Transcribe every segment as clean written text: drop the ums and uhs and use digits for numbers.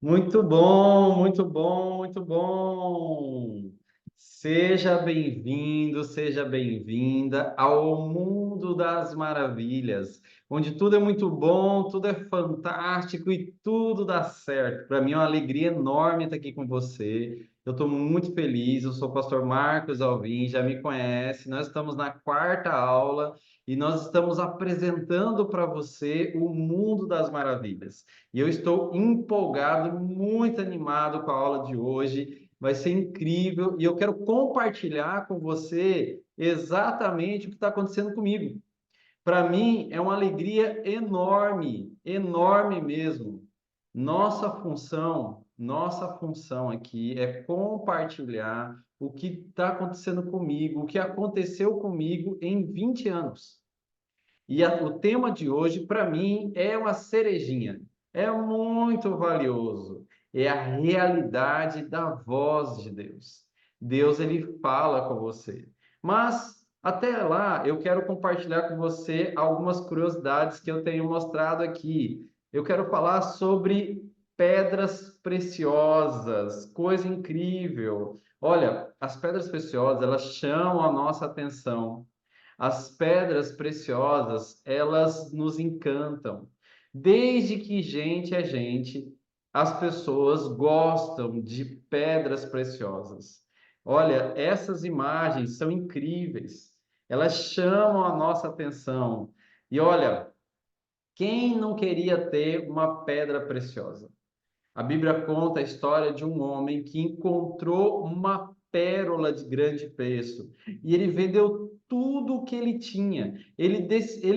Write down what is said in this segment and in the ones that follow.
Muito bom, muito bom, muito bom. Seja bem-vindo, seja bem-vinda ao mundo das maravilhas, onde tudo é muito bom, tudo é fantástico e tudo dá certo. Para mim é uma alegria enorme estar aqui com você. Eu estou muito feliz. Eu sou o pastor Marcos Alvim, já me conhece. Nós estamos na quarta aula e nós estamos apresentando para você o mundo das maravilhas. E eu estou empolgado, muito animado com a aula de hoje. Vai ser incrível e eu quero compartilhar com você exatamente o que está acontecendo comigo. Para mim é uma alegria enorme, enorme mesmo. Nossa função aqui é compartilhar o que está acontecendo comigo, o que aconteceu comigo em 20 anos. O tema de hoje, para mim, é uma cerejinha. É muito valioso. É a realidade da voz de Deus. Deus, ele fala com você. Mas, até lá, eu quero compartilhar com você algumas curiosidades que eu tenho mostrado aqui. Eu quero falar sobre pedras preciosas, coisa incrível. Olha, as pedras preciosas, elas chamam a nossa atenção. As pedras preciosas, elas nos encantam. Desde que gente é gente, as pessoas gostam de pedras preciosas. Olha, essas imagens são incríveis. Elas chamam a nossa atenção. E olha, quem não queria ter uma pedra preciosa? A Bíblia conta a história de um homem que encontrou uma pérola de grande preço e ele vendeu tudo o que ele tinha. Ele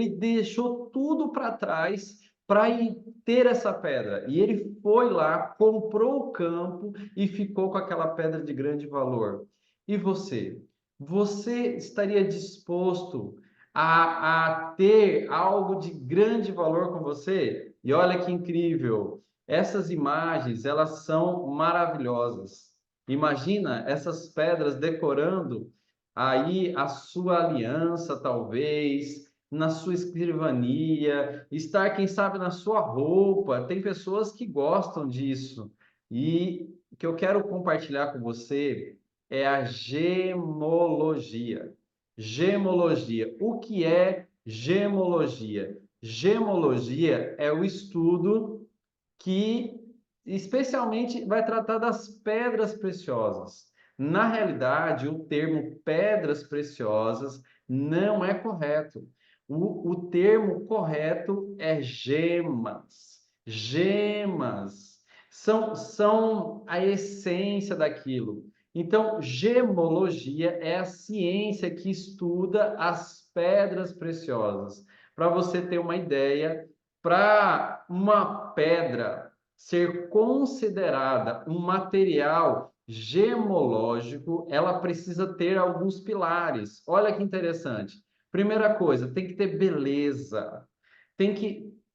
deixou tudo para trás para ir ter essa pedra. E ele foi lá, comprou o campo e ficou com aquela pedra de grande valor. E você? Você estaria disposto a ter algo de grande valor com você? E olha que incrível! Essas imagens, elas são maravilhosas. Imagina essas pedras decorando aí a sua aliança, talvez, na sua escrivania, estar, quem sabe, na sua roupa. Tem pessoas que gostam disso. E o que eu quero compartilhar com você é a gemologia. Gemologia. O que é gemologia? Gemologia é o estudo que especialmente vai tratar das pedras preciosas. Na realidade, o termo pedras preciosas não é correto. O termo correto é gemas. Gemas são a essência daquilo. Então, gemologia é a ciência que estuda as pedras preciosas. Para você ter uma ideia, para uma pedra ser considerada um material gemológico, ela precisa ter alguns pilares. Olha que interessante. Primeira coisa, tem que ter beleza.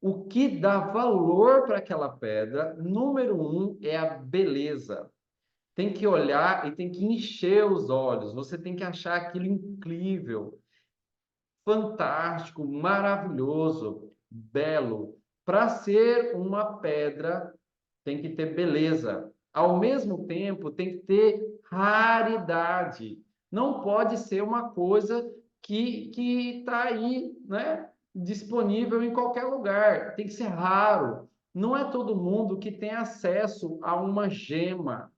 O que dá valor para aquela pedra, número um, é a beleza. Tem que olhar e tem que encher os olhos. Você tem que achar aquilo incrível, fantástico, maravilhoso, belo. Para ser uma pedra, tem que ter beleza. Ao mesmo tempo, tem que ter raridade. Não pode ser uma coisa que está aí, né, disponível em qualquer lugar. Tem que ser raro. Não é todo mundo que tem acesso a uma gema.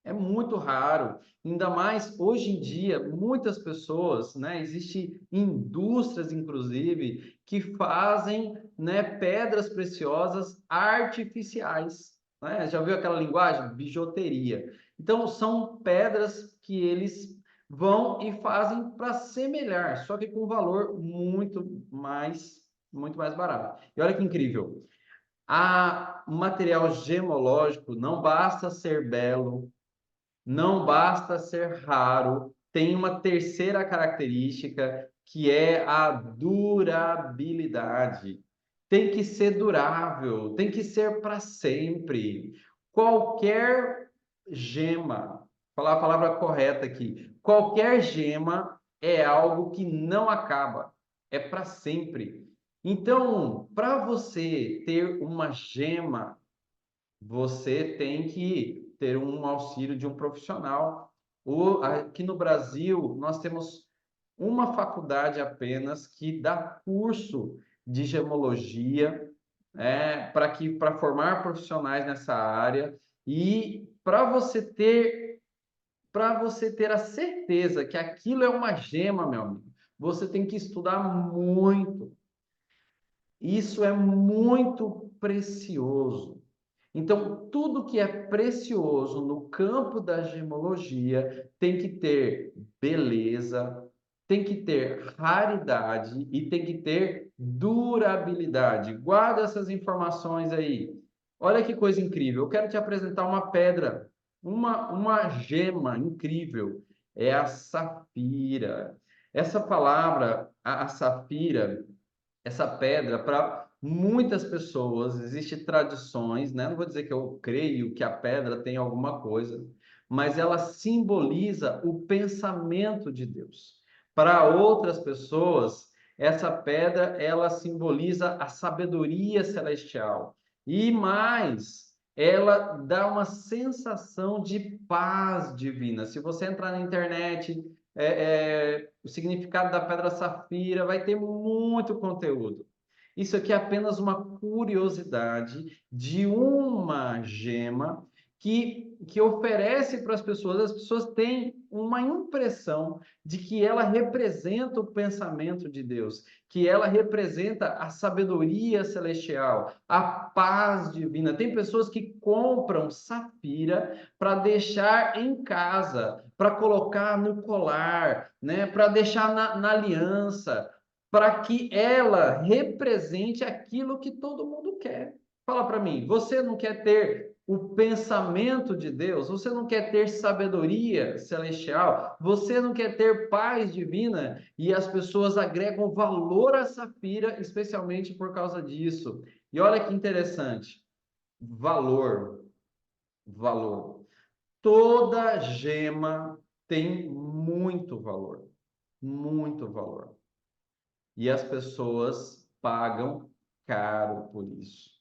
É muito raro, ainda mais hoje em dia, muitas pessoas, né? Existem indústrias, inclusive, que fazem, né, pedras preciosas artificiais, né? Já viu aquela linguagem? Bijuteria. Então, são pedras que eles vão e fazem para semelhar, só que com valor muito mais barato. E olha que incrível. O material gemológico não basta ser belo, não basta ser raro, tem uma terceira característica que é a durabilidade. Tem que ser durável, tem que ser para sempre. Qualquer gema, vou falar a palavra correta aqui, qualquer gema é algo que não acaba, é para sempre. Então, para você ter uma gema você tem que ter um auxílio de um profissional. Aqui no Brasil, nós temos uma faculdade apenas que dá curso de gemologia, para formar profissionais nessa área e para você ter a certeza que aquilo é uma gema, meu amigo, você tem que estudar muito. Isso é muito precioso. Então, tudo que é precioso no campo da gemologia tem que ter beleza, tem que ter raridade e tem que ter durabilidade. Guarda essas informações aí. Olha que coisa incrível. Eu quero te apresentar uma pedra, uma gema incrível. É a safira. Essa palavra, a safira, essa pedra, para muitas pessoas, existem tradições, né? Não vou dizer que eu creio que a pedra tem alguma coisa, mas ela simboliza o pensamento de Deus. Para outras pessoas, essa pedra, ela simboliza a sabedoria celestial. E mais, ela dá uma sensação de paz divina. Se você entrar na internet, o significado da pedra safira, vai ter muito conteúdo. Isso aqui é apenas uma curiosidade de uma gema que oferece para as pessoas. As pessoas têm uma impressão de que ela representa o pensamento de Deus, que ela representa a sabedoria celestial, a paz divina. Tem pessoas que compram safira para deixar em casa, para colocar no colar, né? Para deixar na aliança, para que ela represente aquilo que todo mundo quer. Fala para mim, você não quer ter o pensamento de Deus? Você não quer ter sabedoria celestial? Você não quer ter paz divina? E as pessoas agregam valor à safira, especialmente por causa disso. E olha que interessante, valor, valor. Toda gema tem muito valor, muito valor. E as pessoas pagam caro por isso.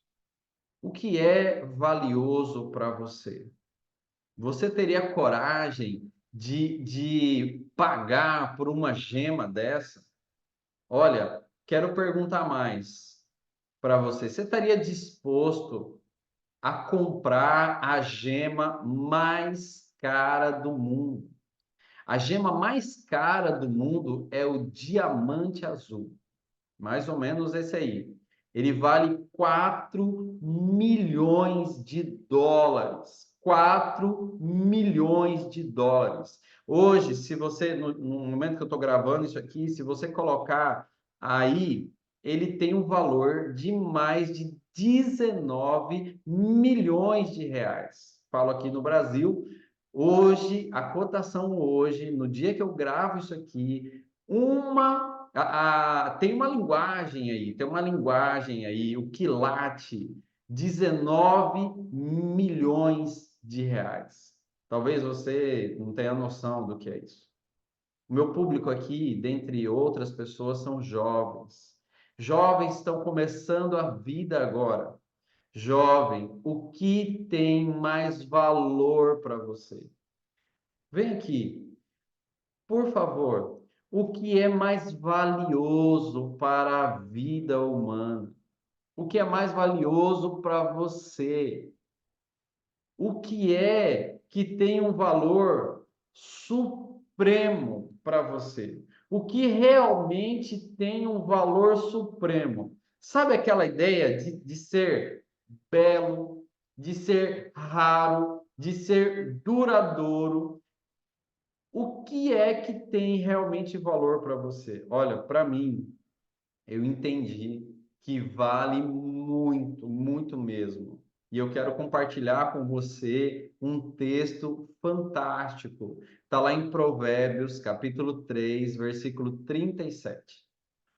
O que é valioso para você? Você teria coragem de pagar por uma gema dessa? Olha, quero perguntar mais para você. Você estaria disposto a comprar a gema mais cara do mundo? A gema mais cara do mundo é o diamante azul. Mais ou menos esse aí. Ele vale 4 milhões de dólares. 4 milhões de dólares. Hoje, se você, no momento que eu estou gravando isso aqui, se você colocar aí, ele tem um valor de mais de 19 milhões de reais. Falo aqui no Brasil. Hoje, a cotação hoje, no dia que eu gravo isso aqui, tem uma linguagem aí, o quilate, 19 milhões de reais. Talvez você não tenha noção do que é isso. O meu público aqui, dentre outras pessoas, são jovens. Jovens estão começando a vida agora. Jovem, o que tem mais valor para você? Vem aqui, por favor. O que é mais valioso para a vida humana? O que é mais valioso para você? O que é que tem um valor supremo para você? O que realmente tem um valor supremo? Sabe aquela ideia de ser belo, de ser raro, de ser duradouro? O que é que tem realmente valor para você? Olha, para mim, eu entendi que vale muito, muito mesmo. E eu quero compartilhar com você um texto fantástico. Está lá em Provérbios, capítulo 3, versículo 37.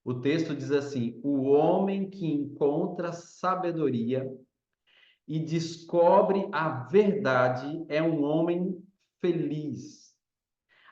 O texto diz assim: o homem que encontra sabedoria e descobre a verdade é um homem feliz.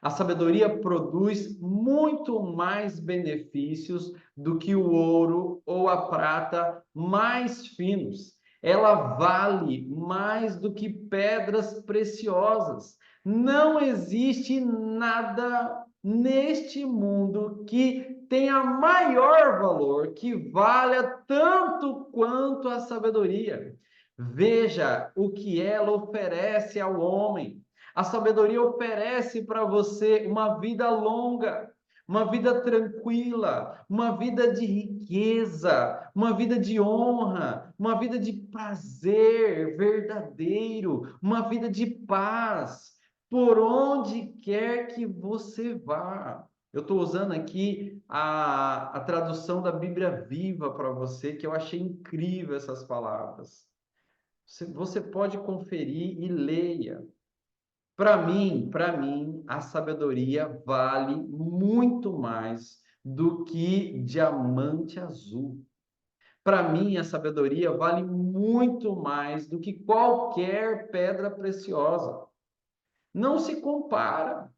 A sabedoria produz muito mais benefícios do que o ouro ou a prata mais finos. ela vale mais do que pedras preciosas. Não existe nada neste mundo que tenha maior valor, que valha tanto quanto a sabedoria. Veja o que ela oferece ao homem. A sabedoria oferece para você uma vida longa, uma vida tranquila, uma vida de riqueza, uma vida de honra, uma vida de prazer verdadeiro, uma vida de paz, por onde quer que você vá. Eu estou usando aqui a tradução da Bíblia Viva para você, que eu achei incrível essas palavras. Você pode conferir e leia. Para mim, a sabedoria vale muito mais do que diamante azul. Para mim, a sabedoria vale muito mais do que qualquer pedra preciosa. Não se compara.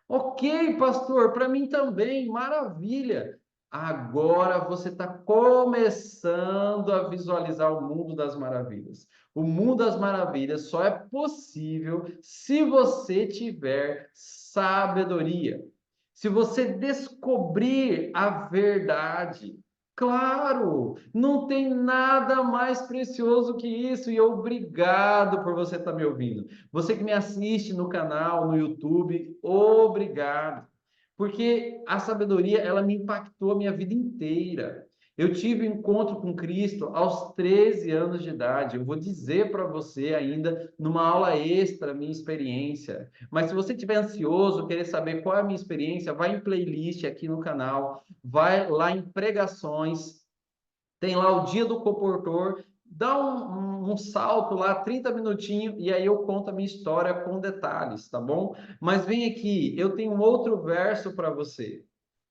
Ok, pastor, para mim também, maravilha. Agora você está começando a visualizar o mundo das maravilhas. O mundo das maravilhas só é possível se você tiver sabedoria. Se você descobrir a verdade. Claro, não tem nada mais precioso que isso, e obrigado por você estar me ouvindo. Você que me assiste no canal, no YouTube, obrigado. Porque a sabedoria, ela me impactou a minha vida inteira. Eu tive um encontro com Cristo aos 13 anos de idade. Eu vou dizer para você ainda numa aula extra a minha experiência. Mas se você estiver ansioso, querer saber qual é a minha experiência, vai em playlist aqui no canal, vai lá em pregações, tem lá o dia do comportor, dá um salto lá, 30 minutinhos, e aí eu conto a minha história com detalhes, tá bom? Mas vem aqui, eu tenho um outro verso para você.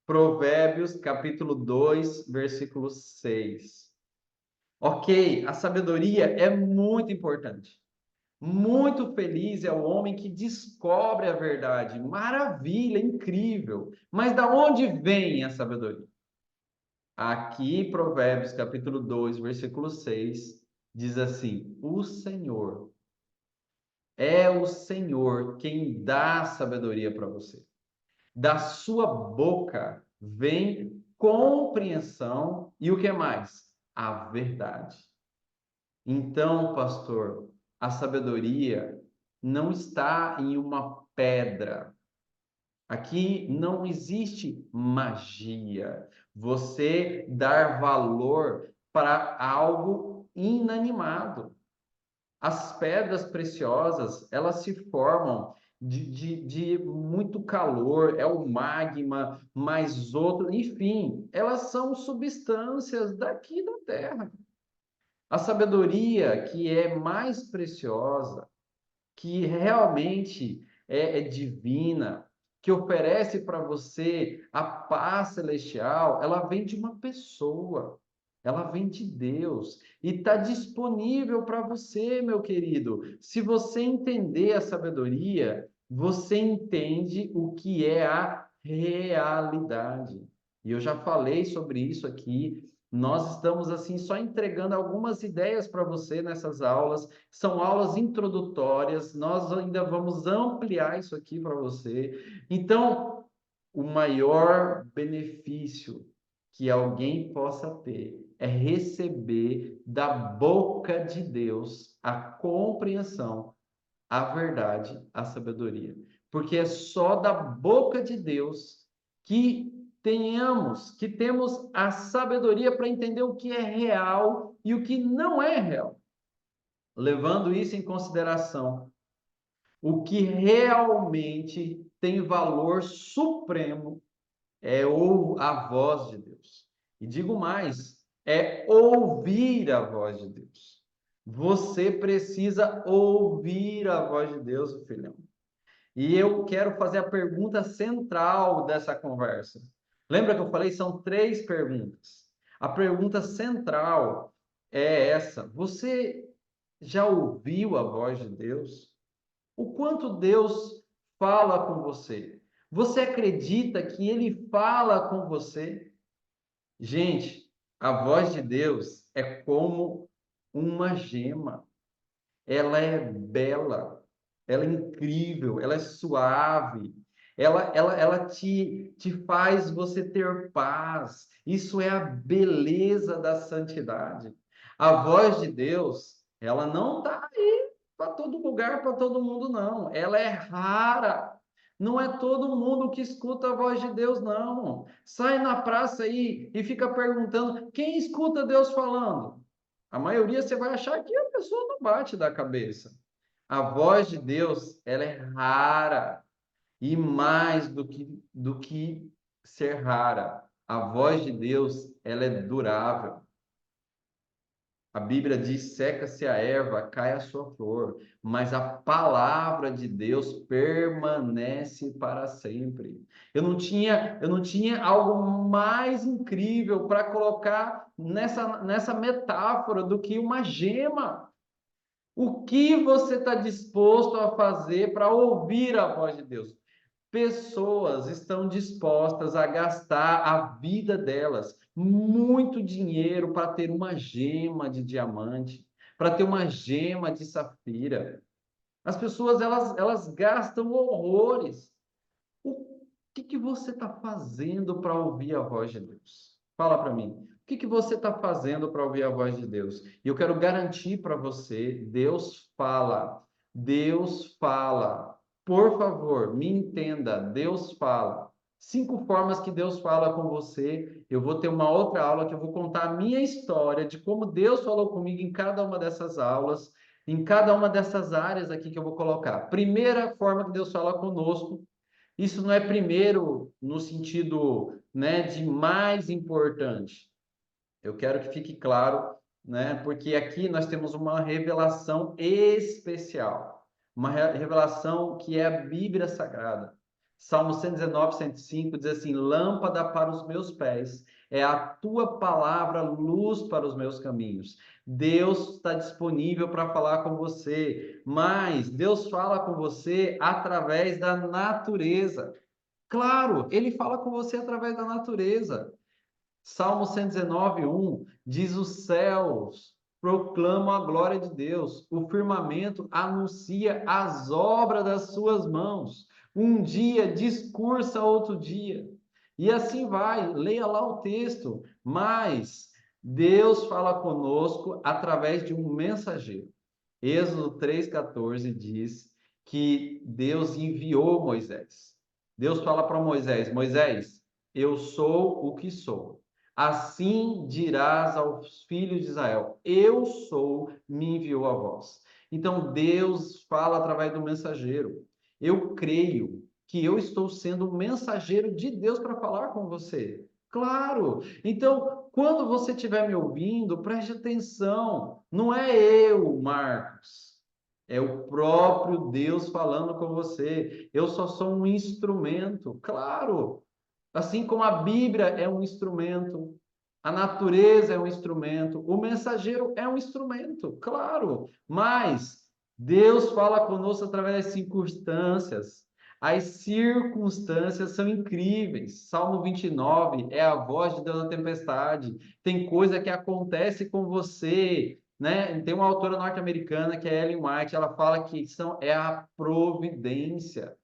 Provérbios, capítulo 2, versículo 6. Ok, a sabedoria é muito importante. Muito feliz é o homem que descobre a verdade. Maravilha, incrível. Mas da onde vem a sabedoria? Aqui, Provérbios, capítulo 2, versículo 6, diz assim: o Senhor quem dá sabedoria para você. Da sua boca vem compreensão e o que mais? A verdade. Então, pastor, a sabedoria não está em uma pedra. Aqui não existe magia. Você dar valor para algo inanimado. As pedras preciosas, elas se formam de muito calor, é o magma, mais outro, enfim, elas são substâncias daqui da Terra. A sabedoria que é mais preciosa, que realmente é divina, que oferece para você a paz celestial, ela vem de uma pessoa, ela vem de Deus e está disponível para você, meu querido. Se você entender a sabedoria, você entende o que é a realidade. E eu já falei sobre isso aqui. Nós estamos assim só entregando algumas ideias para você nessas aulas. São aulas introdutórias, nós ainda vamos ampliar isso aqui para você. Então, o maior benefício que alguém possa ter é receber da boca de Deus a compreensão, a verdade, a sabedoria. Porque é só da boca de Deus que temos a sabedoria para entender o que é real e o que não é real. Levando isso em consideração, o que realmente tem valor supremo é a voz de Deus. E digo mais, é ouvir a voz de Deus. Você precisa ouvir a voz de Deus, filhão. E eu quero fazer a pergunta central dessa conversa. Lembra que eu falei? São 3 perguntas. A pergunta central é essa: você já ouviu a voz de Deus? O quanto Deus fala com você? Você acredita que Ele fala com você? Gente, a voz de Deus é como uma gema. Ela é bela, ela é incrível, ela é suave, ela te faz você ter paz. Isso é a beleza da santidade. A voz de Deus, ela não está aí para todo lugar, para todo mundo, não. Ela é rara. Não é todo mundo que escuta a voz de Deus, não. Sai na praça aí e fica perguntando: quem escuta Deus falando? A maioria você vai achar que a pessoa não bate da cabeça. A voz de Deus, ela é rara. E mais do que ser rara, a voz de Deus, ela é durável. A Bíblia diz: seca-se a erva, cai a sua flor, mas a palavra de Deus permanece para sempre. Eu não tinha algo mais incrível para colocar nessa metáfora do que uma gema. O que você está disposto a fazer para ouvir a voz de Deus? Pessoas estão dispostas a gastar a vida delas, muito dinheiro para ter uma gema de diamante, para ter uma gema de safira. As pessoas elas gastam horrores. O que você está fazendo para ouvir a voz de Deus? Fala para mim. O que você está fazendo para ouvir a voz de Deus? E eu quero garantir para você, Deus fala. Deus fala. Por favor, me entenda. Deus fala. 5 formas que Deus fala com você. Eu vou ter uma outra aula que eu vou contar a minha história de como Deus falou comigo em cada uma dessas aulas, em cada uma dessas áreas aqui que eu vou colocar. Primeira forma que Deus fala conosco, isso não é primeiro no sentido, né, de mais importante. Eu quero que fique claro, né, porque aqui nós temos uma revelação especial, uma revelação que é a Bíblia Sagrada. Salmo 119, 105 diz assim: lâmpada para os meus pés, é a tua palavra luz para os meus caminhos. Deus está disponível para falar com você, mas Deus fala com você através da natureza. Claro, ele fala com você através da natureza. Salmo 119, 1 diz: os céus proclamam a glória de Deus, o firmamento anuncia as obras das suas mãos. Um dia discursa outro dia. E assim vai, leia lá o texto. Mas Deus fala conosco através de um mensageiro. Êxodo 3,14 diz que Deus enviou Moisés. Deus fala para Moisés: Moisés, eu sou o que sou. Assim dirás aos filhos de Israel: eu sou, me enviou a vós. Então Deus fala através do mensageiro. Eu creio que eu estou sendo um mensageiro de Deus para falar com você. Claro. Então, quando você estiver me ouvindo, preste atenção. Não é eu, Marcos. É o próprio Deus falando com você. Eu só sou um instrumento. Claro. Assim como a Bíblia é um instrumento, a natureza é um instrumento, o mensageiro é um instrumento, claro, mas Deus fala conosco através das circunstâncias. As circunstâncias são incríveis. Salmo 29 é a voz de Deus na tempestade. Tem coisa que acontece com você, né? Tem uma autora norte-americana que é Ellen White, ela fala que é a providência.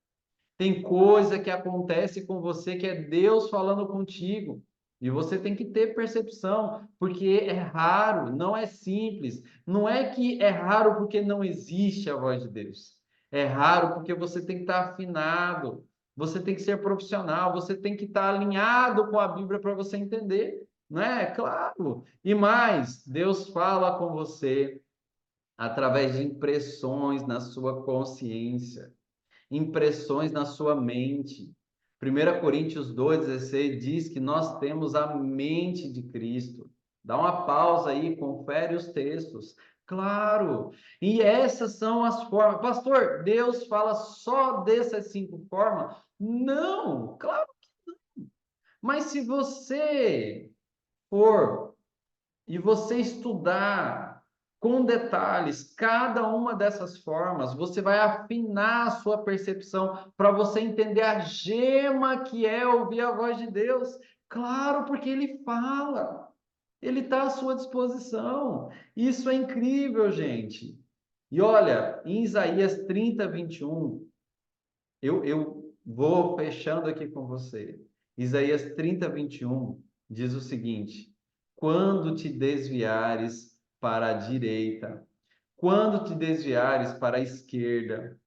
Tem coisa que acontece com você que é Deus falando contigo. E você tem que ter percepção, porque é raro, não é simples. Não é que é raro porque não existe a voz de Deus. É raro porque você tem que estar afinado, você tem que ser profissional, você tem que estar alinhado com a Bíblia para você entender, não é? Claro. E mais, Deus fala com você através de impressões na sua consciência, impressões na sua mente. 1 Coríntios 2,16 diz que nós temos a mente de Cristo. Dá uma pausa aí, confere os textos. Claro, e essas são as formas. Pastor, Deus fala só dessas 5 formas? Não, claro. Mas se você for e você estudar com detalhes cada uma dessas formas, você vai afinar a sua percepção para você entender a gema que é ouvir a voz de Deus. Claro, porque ele fala. Ele está à sua disposição. Isso é incrível, gente. E olha, em Isaías 30, 21, eu vou fechando aqui com você. Isaías 30, 21 diz o seguinte: quando te desviares para a direita, quando te desviares para a esquerda,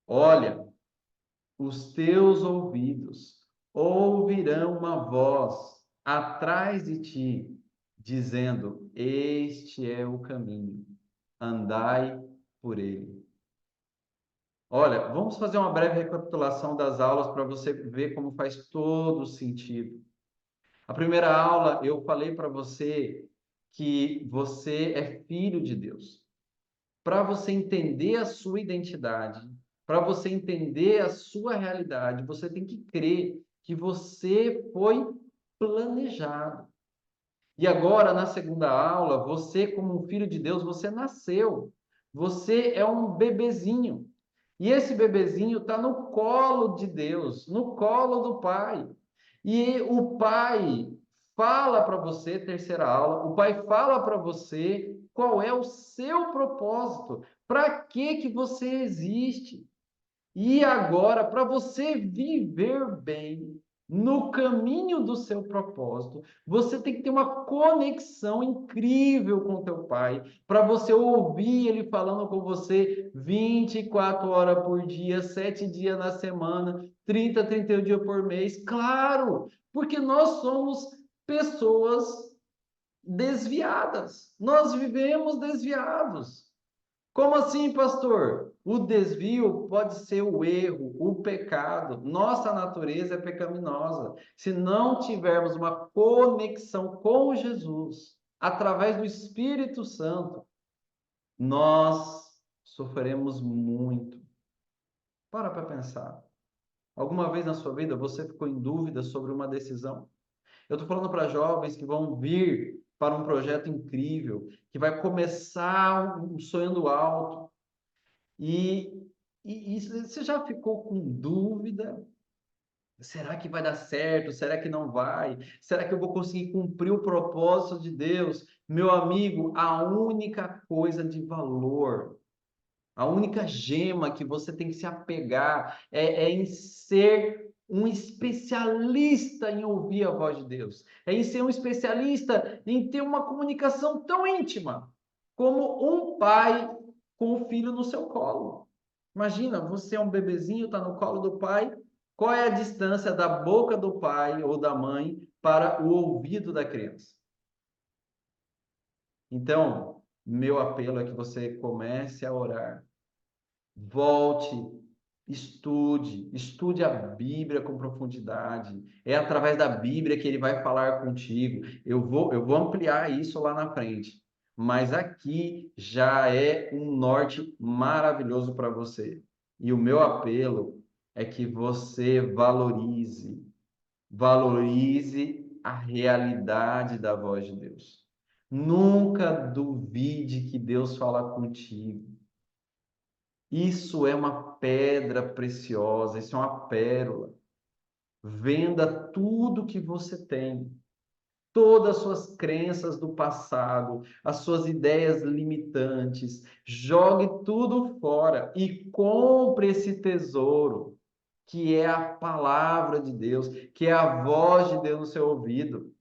olha, os teus ouvidos ouvirão uma voz atrás de ti, dizendo: este é o caminho, andai por ele. Olha, vamos fazer uma breve recapitulação das aulas para você ver como faz todo o sentido. A primeira aula eu falei para você que você é filho de Deus. Para você entender a sua identidade, para você entender a sua realidade, você tem que crer que você foi planejado. E agora, na segunda aula, você, como um filho de Deus, você nasceu. Você é um bebezinho. E esse bebezinho está no colo de Deus, no colo do Pai. E o Pai fala para você, terceira aula, o Pai fala para você qual é o seu propósito, para que você existe. E agora, para você viver bem no caminho do seu propósito, você tem que ter uma conexão incrível com o teu pai, para você ouvir ele falando com você 24 horas por dia, 7 dias na semana, 30, 31 dias por mês. Claro, porque nós somos pessoas desviadas. Nós vivemos desviados. Como assim, pastor? O desvio pode ser o erro, o pecado. Nossa natureza é pecaminosa. Se não tivermos uma conexão com Jesus, através do Espírito Santo, nós sofreremos muito. Para pensar. Alguma vez na sua vida você ficou em dúvida sobre uma decisão? Eu estou falando para jovens que vão vir para um projeto incrível, que vai começar sonhando alto, e você já ficou com dúvida? Será que vai dar certo? Será que não vai? Será que eu vou conseguir cumprir o propósito de Deus? Meu amigo, a única coisa de valor, a única gema que você tem que se apegar é em ser um especialista em ouvir a voz de Deus. É em ser um especialista em ter uma comunicação tão íntima como um pai com o filho no seu colo. Imagina, você é um bebezinho, está no colo do pai. Qual é a distância da boca do pai ou da mãe para o ouvido da criança? Então, meu apelo é que você comece a orar. Volte, estude a Bíblia com profundidade. É através da Bíblia que ele vai falar contigo. Eu vou ampliar isso lá na frente. Mas aqui já é um norte maravilhoso para você. E o meu apelo é que você valorize a realidade da voz de Deus. Nunca duvide que Deus fala contigo. Isso é uma pedra preciosa, isso é uma pérola. Venda tudo que você tem, todas as suas crenças do passado, as suas ideias limitantes, jogue tudo fora e compre esse tesouro, que é a palavra de Deus, que é a voz de Deus no seu ouvido.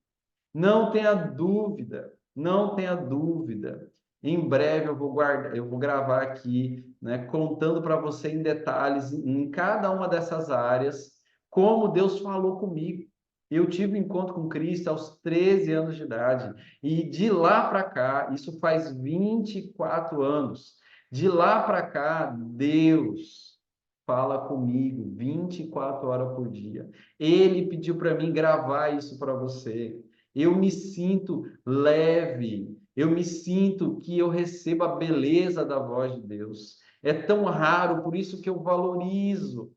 Não tenha dúvida, não tenha dúvida. Em breve eu vou gravar aqui, né, contando para você em detalhes, em cada uma dessas áreas, como Deus falou comigo. Eu tive um encontro com Cristo aos 13 anos de idade, e de lá para cá, isso faz 24 anos. De lá para cá, Deus fala comigo 24 horas por dia. Ele pediu para mim gravar isso para você. Eu me sinto leve, eu me sinto que eu recebo a beleza da voz de Deus. É tão raro, por isso que eu valorizo.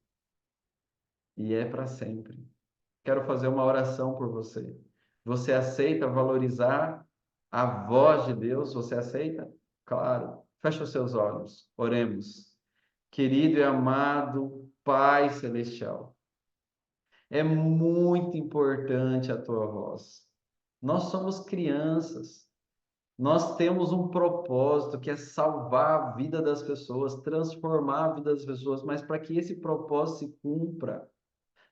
E é para sempre. Quero fazer uma oração por você. Você aceita valorizar a voz de Deus? Você aceita? Claro. Feche os seus olhos. Oremos. Querido e amado Pai Celestial, é muito importante a tua voz. Nós somos crianças. Nós temos um propósito que é salvar a vida das pessoas, transformar a vida das pessoas, mas para que esse propósito se cumpra,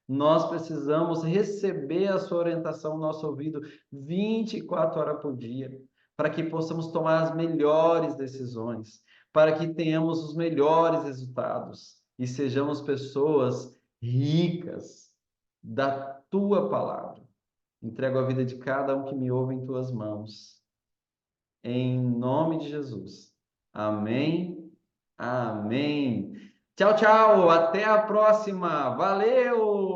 nós precisamos receber a sua orientação no nosso ouvido 24 horas por dia, para que possamos tomar as melhores decisões, para que tenhamos os melhores resultados e sejamos pessoas ricas da tua palavra. Entrego a vida de cada um que me ouve em tuas mãos. Em nome de Jesus. Amém. Amém. Tchau, tchau. Até a próxima. Valeu!